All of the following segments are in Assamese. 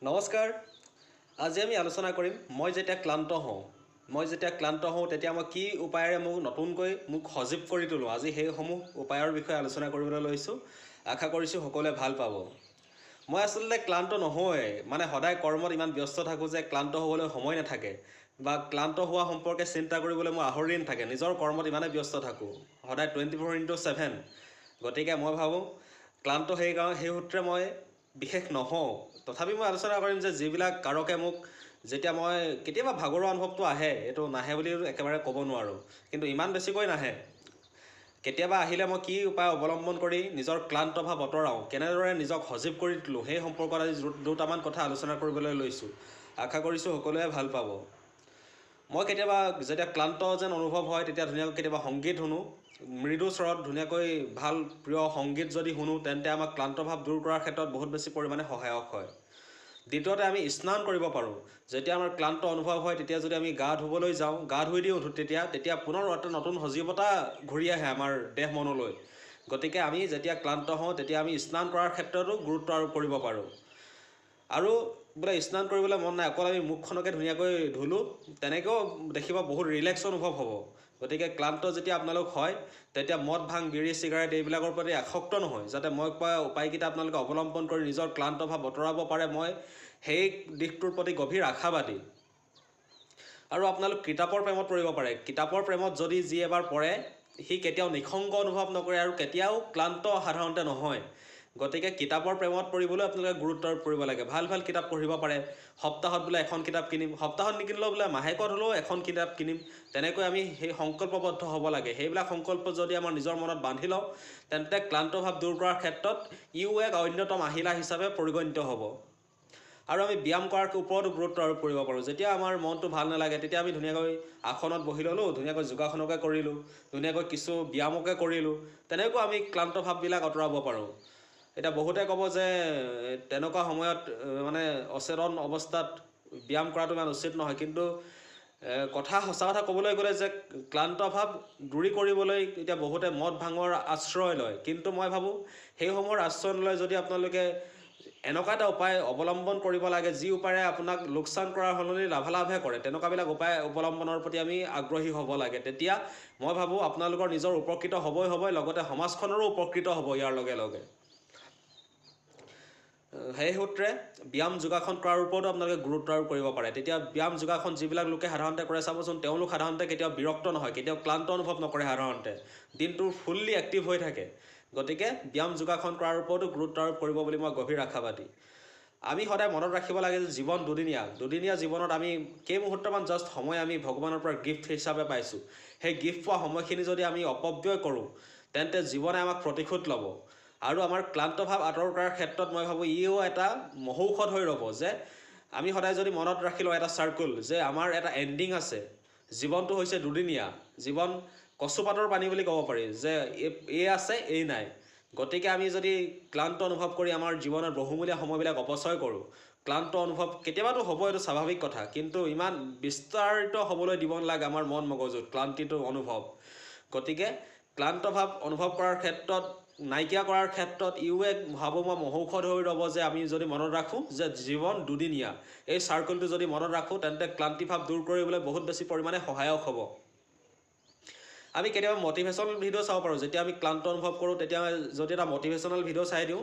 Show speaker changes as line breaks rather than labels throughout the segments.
নমস্কাৰ। আজি আমি আলোচনা কৰিম মই যেতিয়া ক্লান্ত হওঁ তেতিয়া মই কি উপায়েৰে মোক সজীৱ কৰি তোলোঁ। আজি সেইসমূহ উপায়ৰ বিষয়ে আলোচনা কৰিবলৈ লৈছোঁ। আশা কৰিছোঁ সকলোৱে ভাল পাব। মই আচলতে ক্লান্ত নহওঁৱেই, সদায় কৰ্মত ইমান ব্যস্ত থাকোঁ যে ক্লান্ত হ'বলৈ সময় নাথাকে বা ক্লান্ত হোৱা সম্পৰ্কে চিন্তা কৰিবলৈ মোৰ আহৰি নাথাকে। নিজৰ কৰ্মত ইমানেই ব্যস্ত থাকোঁ, সদায় 24/7। গতিকে মই ভাবোঁ ক্লান্ত সেই সূত্ৰে মই বিশেষ নহওঁ। তথাপি মই আলোচনা কৰিম যে যিবিলাক কাৰকে মোক যেতিয়া মই কেতিয়াবা ভাগৰুৱা অনুভৱটো আহে, এইটো নাহে বুলি একেবাৰে ক'ব নোৱাৰোঁ, কিন্তু ইমান বেছিকৈ নাহে। কেতিয়াবা আহিলে মই কি উপায় অৱলম্বন কৰি নিজৰ ক্লান্ত ভাৱ আঁতৰাওঁ, কেনেদৰে নিজক সজীৱ কৰি তোলোঁ, সেই সম্পৰ্কত আজি দুটামান কথা আলোচনা কৰিবলৈ লৈছোঁ। আশা কৰিছোঁ সকলোৱে ভাল পাব। মই কেতিয়াবা যেতিয়া ক্লান্ত যেন অনুভৱ হয় তেতিয়া ধুনীয়াকৈ কেতিয়াবা সংগীত শুনো। মৃদু স্বৰত ধুনীয়াকৈ ভাল প্ৰিয় সংগীত যদি শুনো তেন্তে আমাক ক্লান্ত ভাৱ দূৰ কৰাৰ ক্ষেত্ৰত বহুত বেছি পৰিমাণে সহায়ক হয়। দ্বিতীয়তে আমি স্নান কৰিব পাৰোঁ। যেতিয়া আমাৰ ক্লান্ত অনুভৱ হয় তেতিয়া যদি আমি গা ধুবলৈ যাওঁ, গা ধুই দিওঁ তেতিয়া পুনৰ এটা নতুন সজীৱতা ঘূৰি আহে আমাৰ দেহ মনলৈ। গতিকে আমি যেতিয়া ক্লান্ত হওঁ তেতিয়া আমি স্নান কৰাৰ ক্ষেত্ৰতো গুৰুত্ব আৰোপ কৰিব পাৰোঁ। আৰু বোলে স্নান কৰিবলৈ মন নাই, অকল আমি মুখখনকে ধুনীয়াকৈ ধুলোঁ, তেনেকৈও দেখিব বহুত ৰিলেক্স অনুভৱ হ'ব। গতিকে ক্লান্ত যেতিয়া আপোনালোক হয় তেতিয়া মদ, ভাং, বিড়ি, চিগাৰেট এইবিলাকৰ প্ৰতি আসক্ত নহয়। যাতে মই কোৱা উপায়কেইটা আপোনালোকে অৱলম্বন কৰি নিজৰ ক্লান্ত ভাৱ আঁতৰাব পাৰে, মই সেই দিশটোৰ প্ৰতি গভীৰ আশাবাদী। আৰু আপোনালোক কিতাপৰ প্ৰেমত পৰিব পাৰে। কিতাপৰ প্ৰেমত যদি যি এবাৰ পৰে সি কেতিয়াও নিসংগ অনুভৱ নকৰে আৰু কেতিয়াও ক্লান্ত সাধাৰণতে নহয়। গতিকে কিতাপৰ প্ৰেমত পৰিবলৈ আপোনালোকে গুৰুত্ব কৰিব লাগে। ভাল ভাল কিতাপ পঢ়িব পাৰে। সপ্তাহত বোলে এখন কিতাপ কিনিম, সপ্তাহত নিকিনিলেও বোলে মাহেকত হ'লেও এখন কিতাপ কিনিম, তেনেকৈ আমি সেই সংকল্পবদ্ধ হ'ব লাগে। সেইবিলাক সংকল্প যদি আমাৰ নিজৰ মনত বান্ধি লওঁ তেন্তে ক্লান্ত ভাৱ দূৰ কৰাৰ ক্ষেত্ৰত ইও এক অন্যতম আহিলা হিচাপে পৰিগণিত হ'ব। আৰু আমি ব্যায়াম কৰাৰ ওপৰতো গুৰুত্ব আৰোপ কৰিব পাৰোঁ। যেতিয়া আমাৰ মনটো ভাল নালাগে তেতিয়া আমি ধুনীয়াকৈ আসনত বহি ল'লোঁ, ধুনীয়াকৈ যোগাসনকে কৰিলোঁ, ধুনীয়াকৈ কিছু ব্যায়ামকে কৰিলোঁ, তেনেকৈ আমি ক্লান্ত ভাৱবিলাক আঁতৰাব পাৰোঁ। এতিয়া বহুতে ক'ব যে তেনেকুৱা সময়ত অচেতন অৱস্থাত ব্যায়াম কৰাটো ইমান উচিত নহয়, কিন্তু সঁচা কথা ক'বলৈ গ'লে যে ক্লান্ত ভাৱ দূৰী কৰিবলৈ এতিয়া বহুতে মদ, ভাঙৰ আশ্ৰয় লয়। কিন্তু মই ভাবোঁ সেইসমূহৰ আশ্ৰয় নলয় যদি আপোনালোকে এনেকুৱা এটা উপায় অৱলম্বন কৰিব লাগে যি উপায়েৰে আপোনাক লোকচান কৰাৰ সলনি লাভালাভহে কৰে, তেনেকুৱাবিলাক উপায় অৱলম্বনৰ প্ৰতি আমি আগ্ৰহী হ'ব লাগে। তেতিয়া মই ভাবোঁ আপোনালোকৰ নিজৰ উপকৃত হ'বই, লগতে সমাজখনৰো উপকৃত হ'ব ইয়াৰ লগে লগে। সেই সূত্ৰে ব্যায়াম, যোগাসন কৰাৰ ওপৰতো আপোনালোকে গুৰুত্ব আৰোপ কৰিব পাৰে। তেতিয়া ব্যায়াম, যোগাসন যিবিলাক লোকে সাধাৰণতে কৰে চাবচোন, তেওঁলোক সাধাৰণতে কেতিয়াও বিৰক্ত নহয়, কেতিয়াও ক্লান্ত অনুভৱ নকৰে। সাধাৰণতে দিনটো ফুল্লি এক্টিভ হৈ থাকে। গতিকে ব্যায়াম, যোগাসন কৰাৰ ওপৰতো গুৰুত্ব আৰোপ কৰিব বুলি মই গভীৰ আশাবাদী। আমি সদায় মনত ৰাখিব লাগে যে জীৱন দুদিনীয়া জীৱনত আমি কেইমুহূৰ্তমান জাষ্ট সময় আমি ভগৱানৰ পৰা গিফ্ট হিচাপে পাইছোঁ। সেই গিফ্ট পোৱা সময়খিনি যদি আমি অপব্যয় কৰোঁ তেন্তে জীৱনে আমাক প্ৰতিশোধ ল'ব। আৰু আমাৰ ক্লান্ত ভাৱ আঁতৰ কৰাৰ ক্ষেত্ৰত মই ভাবোঁ ইও এটা মহৌষধ হৈ ৰ'ব, যে আমি সদায় যদি মনত ৰাখি লওঁ এটা চাৰ্কুল, যে আমাৰ এটা এণ্ডিং আছে। জীৱনটো হৈছে দুদিনীয়া। জীৱন কচুপাতৰ পানী বুলি ক'ব পাৰি, যে এই আছে এই নাই। গতিকে আমি যদি ক্লান্ত অনুভৱ কৰি আমাৰ জীৱনৰ বহুমূলীয়া সময়বিলাক অপচয় কৰোঁ, ক্লান্ত অনুভৱ কেতিয়াবাতো হ'ব, এইটো স্বাভাৱিক কথা, কিন্তু ইমান বিস্তাৰিত হ'বলৈ দিব নালাগে আমাৰ মন মগজুত ক্লান্তিটো অনুভৱ। গতিকে ক্লান্ত ভাৱ অনুভৱ কৰাৰ ক্ষেত্ৰত, নাইকিয়া কৰাৰ ক্ষেত্ৰত ইও এক ভাবোঁ মই মহৌষধ হৈ ৰ'ব, যে আমি যদি মনত ৰাখোঁ যে জীৱন দুদিনীয়া, এই চাৰ্কুলটো যদি মনত ৰাখোঁ তেন্তে ক্লান্তি ভাৱ দূৰ কৰিবলৈ বহুত বেছি পৰিমাণে সহায়ক হ'ব। আমি কেতিয়াবা মটিভেশ্যনেল ভিডিঅ' চাব পাৰোঁ। যেতিয়া আমি ক্লান্ত অনুভৱ কৰোঁ তেতিয়া যদি এটা মটিভেশ্যনেল ভিডিঅ' চাই দিওঁ,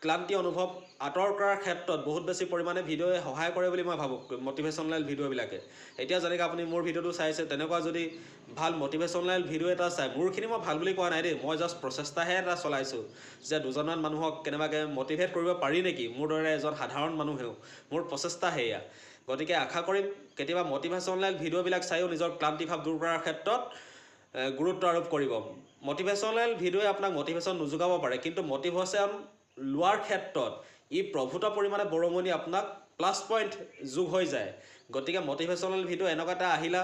ক্লান্তি অনুভৱ আঁতৰ কৰাৰ ক্ষেত্ৰত বহুত বেছি পৰিমাণে ভিডিঅ'য়ে সহায় কৰে বুলি মই ভাবোঁ, মটিভেশ্যনেল ভিডিঅ'বিলাকে। এতিয়া যেনেকৈ আপুনি মোৰ ভিডিঅ'টো চাইছে, তেনেকুৱা যদি ভাল মটিভেশ্যনেল ভিডিঅ' এটা চায়, মোৰখিনি মই ভাল বুলি কোৱা নাই দেই, মই জাষ্ট প্ৰচেষ্টাহে এটা চলাইছোঁ যে দুজনমান মানুহক কেনেবাকৈ মটিভেট কৰিব পাৰি নেকি, মোৰ দৰে এজন সাধাৰণ মানুহেও। মোৰ প্ৰচেষ্টা সেয়া। গতিকে আশা কৰিম কেতিয়াবা মটিভেশ্যনেল ভিডিঅ'বিলাক চায়ো নিজৰ ক্লান্তি ভাৱ দূৰ কৰাৰ ক্ষেত্ৰত গুৰুত্ব আৰোপ কৰিব। মটিভেশ্যনেল ভিডিঅ'ই আপোনাক মটিভেশ্যন নোযোগাব পাৰে, কিন্তু মটিভেশ্যন লোৱাৰ ক্ষেত্ৰত ই প্ৰভূত পৰিমাণে বৰঙণি আপোনাক প্লাছ পইণ্ট যোগ হৈ যায়। গতিকে মটিভেশ্যনেল ভিডিঅ' এনেকুৱা এটা আহিলা,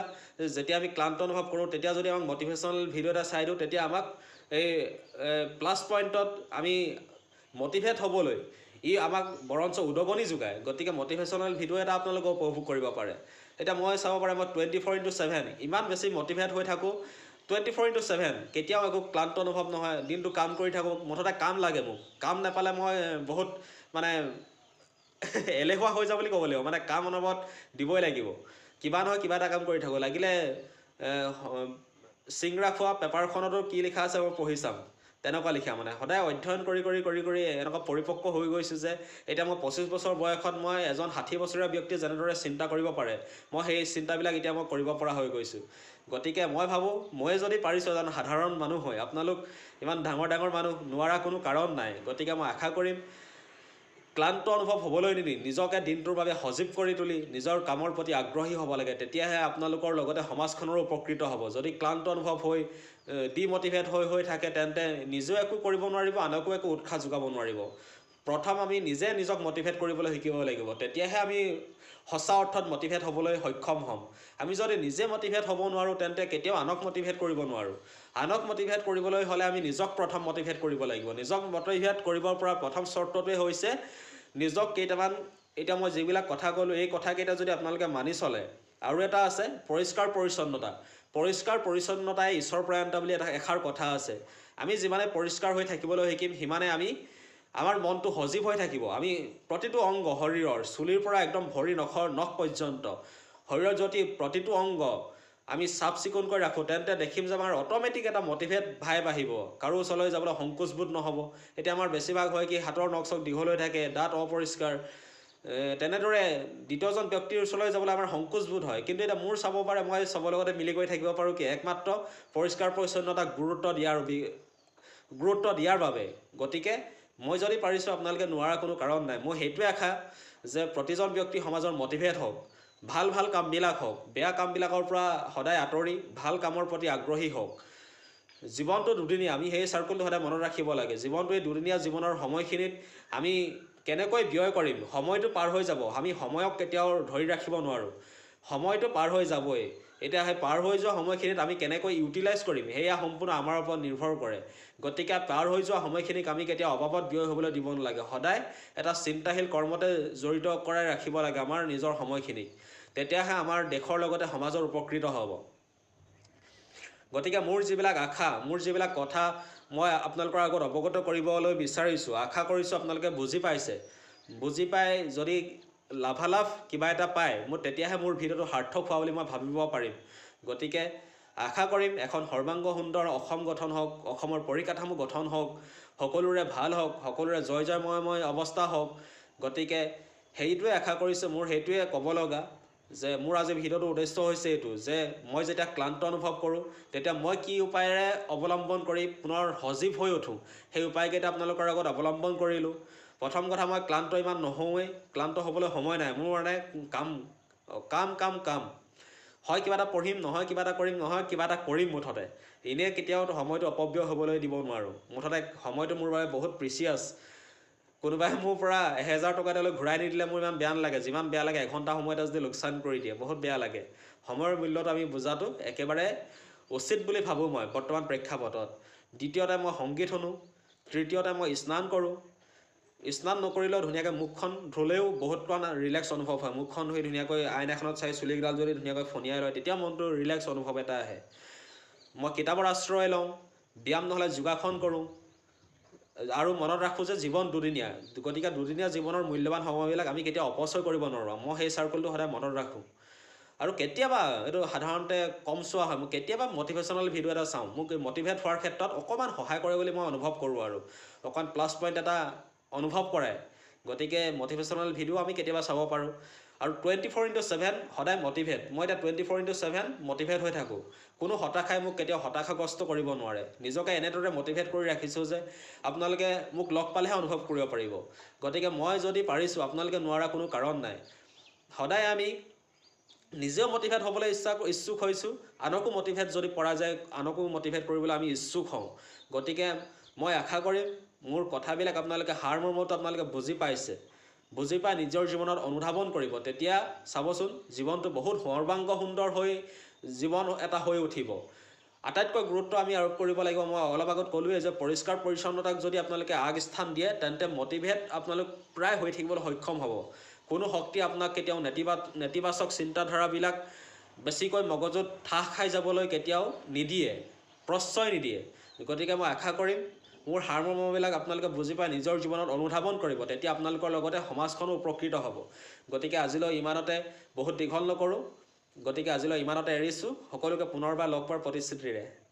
যেতিয়া আমি ক্লান্ত অনুভৱ কৰোঁ তেতিয়া যদি আমাক মটিভেশ্যনেল ভিডিঅ' এটা চাই দিওঁ, তেতিয়া আমাক এই প্লাছ পইণ্টত আমি মটিভেট হ'বলৈ ই আমাক বৰঞ্চ উদগনি যোগায়। গতিকে মটিভেশ্যনেল ভিডিঅ' এটা আপোনালোকে উপভোগ কৰিব পাৰে। এতিয়া মই চাব পাৰে মই 24/7 ইমান বেছি মটিভেট হৈ থাকোঁ, 24/7 কেতিয়াও একো ক্লান্ত অনুভৱ নহয়। দিনটো কাম কৰি থাকোঁ, মুঠতে কাম লাগে মোক। কাম নাপালে মই বহুত এলেহুৱা হৈ যাব বুলি ক'ব লাগিব, মানে কাম অনবৰত দিবই লাগিব, কিবা নহয় কিবা এটা কাম কৰি থাকোঁ, লাগিলে চিংৰা খোৱা পেপাৰখনতো কি লিখা আছে মই পঢ়ি চাম, তেনেকুৱা লিখা। মানে সদায় অধ্যয়ন কৰি কৰি কৰি কৰি এনেকুৱা পৰিপক্ক হৈ গৈছোঁ যে এতিয়া মই 25 বছৰ বয়সত মই এজন 60 বছৰীয়া ব্যক্তিয়ে যেনেদৰে চিন্তা কৰিব পাৰে, মই সেই চিন্তাবিলাক এতিয়া মই কৰিব পৰা হৈ গৈছোঁ। গতিকে মই ভাবোঁ মই যদি পাৰিছোঁ এজন সাধাৰণ মানুহ হয়, আপোনালোক ইমান ডাঙৰ ডাঙৰ মানুহ নোৱাৰা কোনো কাৰণ নাই। গতিকে মই আশা কৰিম ক্লান্ত অনুভৱ হ'বলৈ নিদি নিজকে দিনটোৰ বাবে সজীৱ কৰি তুলি নিজৰ কামৰ প্ৰতি আগ্ৰহী হ'ব লাগে, তেতিয়াহে আপোনালোকৰ লগতে সমাজখনৰো উপকৃত হ'ব। যদি ক্লান্ত অনুভৱ হৈ ডিমটিভেট হৈ থাকে তেন্তে নিজেও একো কৰিব নোৱাৰিব, আনকো একো উৎসাহ যোগাব নোৱাৰিব। প্ৰথম আমি নিজে নিজক মটিভেট কৰিবলৈ শিকিব লাগিব, তেতিয়াহে আমি সঁচা অৰ্থত মটিভেট হ'বলৈ সক্ষম হ'ম। আমি যদি নিজে মটিভেট হ'ব নোৱাৰোঁ তেন্তে কেতিয়াও আনক মটিভেট কৰিব নোৱাৰোঁ। আনক মটিভেট কৰিবলৈ হ'লে আমি নিজক প্ৰথম মটিভেট কৰিব লাগিব। নিজক মটিভেট কৰিবৰ পৰা প্ৰথম চৰ্তটোৱে হৈছে নিজক কেইটামান, এতিয়া মই যিবিলাক কথা ক'লোঁ এই কথাকেইটা যদি আপোনালোকে মানি চলে। আৰু এটা আছে পৰিষ্কাৰ পৰিচ্ছন্নতা। পৰিষ্কাৰ পৰিচ্ছন্নতাই ঈশ্বৰ প্ৰয়ান্তা বুলি এষাৰ কথা আছে। আমি যিমানে পৰিষ্কাৰ হৈ থাকিবলৈ শিকিম সিমানে আমাৰ মনটো সজীৱ হৈ থাকিব। আমি প্ৰতিটো অংগ শৰীৰৰ চুলিৰ পৰা একদম ভৰি নখ পৰ্যন্ত শৰীৰৰ যদি প্ৰতিটো অংগ আমি চাফ চিকুণকৈ ৰাখোঁ তেন্তে দেখিম যে আমাৰ অট'মেটিক এটা মটিভেট ভাইব আহিব, কাৰো ওচৰলৈ যাবলৈ সংকোচবোধ নহ'ব। এতিয়া আমাৰ বেছিভাগ হয় কি হাতৰ নখ চখ দীঘল হৈ থাকে, দাঁত অপৰিষ্কাৰ, তেনেদৰে দ্বিতীয়জন ব্যক্তিৰ ওচৰলৈ যাবলৈ আমাৰ সংকোচবোধ হয়। কিন্তু এতিয়া মোৰ চাব পাৰে মই চবৰ লগতে মিলি গৈ থাকিব পাৰোঁ কি একমাত্ৰ পৰিষ্কাৰ পৰিচ্ছন্নতাক গুৰুত্ব দিয়াৰ বাবে। গতিকে মই যদি পাৰিছোঁ আপোনালোকে নোৱাৰা কোনো কাৰণ নাই। মোৰ সেইটোৱে আশা যে প্ৰতিজন ব্যক্তি সমাজৰ মটিভেট হওক, ভাল ভাল কামবিলাক হওক, বেয়া কামবিলাকৰ পৰা সদায় আঁতৰি ভাল কামৰ প্ৰতি আগ্ৰহী হওক। জীৱনটো দুদিনীয়া, আমি সেই চাৰ্কুলটো সদায় মনত ৰাখিব লাগে। জীৱনটো এই দুদিনীয়া জীৱনৰ সময়খিনিত আমি কেনেকৈ ব্যয় কৰিম, সময়টো পাৰ হৈ যাব, আমি সময়ক কেতিয়াও ধৰি ৰাখিব নোৱাৰোঁ, সময়টো পাৰ হৈ যাবই। এতিয়া সেই পাৰ হৈ যোৱা সময়খিনিত আমি কেনেকৈ ইউটিলাইজ কৰিম সেয়া সম্পূৰ্ণ আমাৰ ওপৰত নিৰ্ভৰ কৰে। গতিকে পাৰ হৈ যোৱা সময়খিনিক আমি কেতিয়াও অবাবত ব্যয় হ'বলৈ দিব নালাগে। সদায় এটা চিন্তাশীল কৰ্মতে জড়িত কৰাই ৰাখিব লাগে আমাৰ নিজৰ সময়খিনিক, তেতিয়াহে আমাৰ দেশৰ লগতে সমাজৰ উপকৃত হ'ব। গতিকে মোৰ যিবিলাক আশা, মোৰ যিবিলাক কথা মই আপোনালোকৰ আগত অৱগত কৰিবলৈ বিচাৰিছোঁ, আশা কৰিছোঁ আপোনালোকে বুজি পাইছে। বুজি পাই যদি লাভালাভ কিবা এটা পায় তেতিয়াহে মোৰ ভিডিঅ'টো সাৰ্থক হোৱা বুলি মই ভাবিব পাৰিম। গতিকে আশা কৰিম এখন সৰ্বাংগ সুন্দৰ অসম গঠন হওক, অসমৰ পৰিকাঠামো গঠন হওক, সকলোৰে ভাল হওক, সকলোৰে জয় জয়ময় অৱস্থা হওক। গতিকে সেইটোৱে আশা কৰিছোঁ। মোৰ সেইটোৱে ক'ব লগা যে মোৰ আজি ভিডিঅ'টোৰ উদ্দেশ্য হৈছে এইটো যে মই যেতিয়া ক্লান্ত অনুভৱ কৰোঁ তেতিয়া মই কি উপায়েৰে অৱলম্বন কৰি পুনৰ সজীৱ হৈ উঠোঁ সেই উপায়কেইটা আপোনালোকৰ আগত অৱলম্বন কৰিলোঁ। প্ৰথম কথা, মই ক্লান্ত ইমান নহওঁৱেই, ক্লান্ত হ'বলৈ সময় নাই। মোৰ মানে কাম হয় কিবা এটা পঢ়িম, নহয় কিবা এটা কৰিম, নহয় কিবা এটা কৰিম। মুঠতে এনেই কেতিয়াও সময়টো অপব্যয় হ'বলৈ দিব নোৱাৰোঁ। মুঠতে সময়টো মোৰ বাবে বহুত প্ৰিচিয়াছ। কোনোবাই মোৰ পৰা 1000 টকা এটালৈ ঘূৰাই নিদিলে মোৰ ইমান বেয়া নালাগে, যিমান বেয়া লাগে এঘণ্টা সময় এটা যদি লোকচান কৰি দিয়ে, বহুত বেয়া লাগে। সময়ৰ মূল্যটো আমি বুজাটো একেবাৰে উচিত বুলি ভাবোঁ মই বৰ্তমান প্ৰেক্ষাপটত। দ্বিতীয়তে মই সংগীত শুনো। তৃতীয়তে মই স্নান কৰোঁ। স্নান নকৰিলেও ধুনীয়াকৈ মুখখন ধুলেও বহুতকণ ৰিলেক্স অনুভৱ হয়। মুখখন ধুই ধুনীয়াকৈ আইন এখনত চাই চুলিকেইডাল যদি ধুনীয়াকৈ ফনিয়াই লয় তেতিয়া মনটো ৰিলেক্স অনুভৱ এটা আহে। মই কিতাপৰ আশ্ৰয় লওঁ, ব্যায়াম নহ'লে যোগাসন কৰোঁ, আৰু মনত ৰাখোঁ যে জীৱন দুদিনীয়া। গতিকে দুদিনীয়া জীৱনৰ মূল্যৱান সময়বিলাক আমি কেতিয়াও অপচয় কৰিব নোৱাৰোঁ। মই সেই চাৰ্কুলটো সদায় মনত ৰাখোঁ। আৰু কেতিয়াবা এইটো সাধাৰণতে কম চোৱা হয়, মই কেতিয়াবা মটিভেশ্যনেল ভিডিঅ' এটা চাওঁ। মোক মটিভেট হোৱাৰ ক্ষেত্ৰত অকণমান সহায় কৰে বুলি মই অনুভৱ কৰোঁ, আৰু অকণমান প্লাছ পইণ্ট এটা অনুভৱ কৰে। গতিকে মটিভেশ্যনেল ভিডিঅ' আমি কেতিয়াবা চাব পাৰোঁ। আৰু 24/7 সদায় মটিভেট। মই এতিয়া 24/7 মটিভেট হৈ থাকোঁ। কোনো হতাশাই মোক কেতিয়াও হতাশাগ্ৰস্ত কৰিব নোৱাৰে। নিজকে এনেদৰে মটিভেট কৰি ৰাখিছোঁ যে আপোনালোকে মোক লগ পালেহে অনুভৱ কৰিব পাৰিব। গতিকে মই যদি পাৰিছোঁ, আপোনালোকে নোৱাৰা কোনো কাৰণ নাই। সদায় আমি নিজেও মটিভেট হ'বলৈ ইচ্ছুক হৈছোঁ, আনকো মটিভেট যদি পৰা যায় আনকো মটিভেট কৰিবলৈ আমি ইচ্ছুক হওঁ। গতিকে মই আশা কৰিম মোৰ কথাবিলাক আপোনালোকে সাৰমৰ্মটো আপোনালোকে বুজি পাইছে। বুজি পাই নিজৰ জীৱনত অনুধাৱন কৰিব, তেতিয়া চাবচোন জীৱনটো বহুত সৰ্বাংগ সুন্দৰ জীৱন এটা হৈ উঠিব। আটাইতকৈ গুৰুত্ব আমি আৰোপ কৰিব লাগিব, মই অলপ আগত ক'লোৱেই যে পৰিষ্কাৰ পৰিচ্ছন্নতাক যদি আপোনালোকে আগস্থান দিয়ে তেন্তে মটিভেট আপোনালোক প্ৰায় হৈ থাকিবলৈ সক্ষম হ'ব। কোনো শক্তি আপোনাক কেতিয়াও নেতিবাচক চিন্তাধাৰাবিলাক বেছিকৈ মগজুত ঠাহ খাই যাবলৈ কেতিয়াও নিদিয়ে, প্ৰশ্ৰয় নিদিয়ে। গতিকে মই আশা কৰিম মোৰ সাৰমৰ্মবিলাক আপোনালোকে বুজি পাই নিজৰ জীৱনত অনুধাৱন কৰিব, তেতিয়া আপোনালোকৰ লগতে সমাজখনো উপকৃত হ'ব। গতিকে আজিলৈ ইমানতে, বহুত দীঘল নকৰোঁ, গতিকে আজিলৈ ইমানতে এৰিছোঁ। সকলোকে পুনৰবাৰ লগ পোৱাৰ প্ৰতিশ্ৰুতিৰে।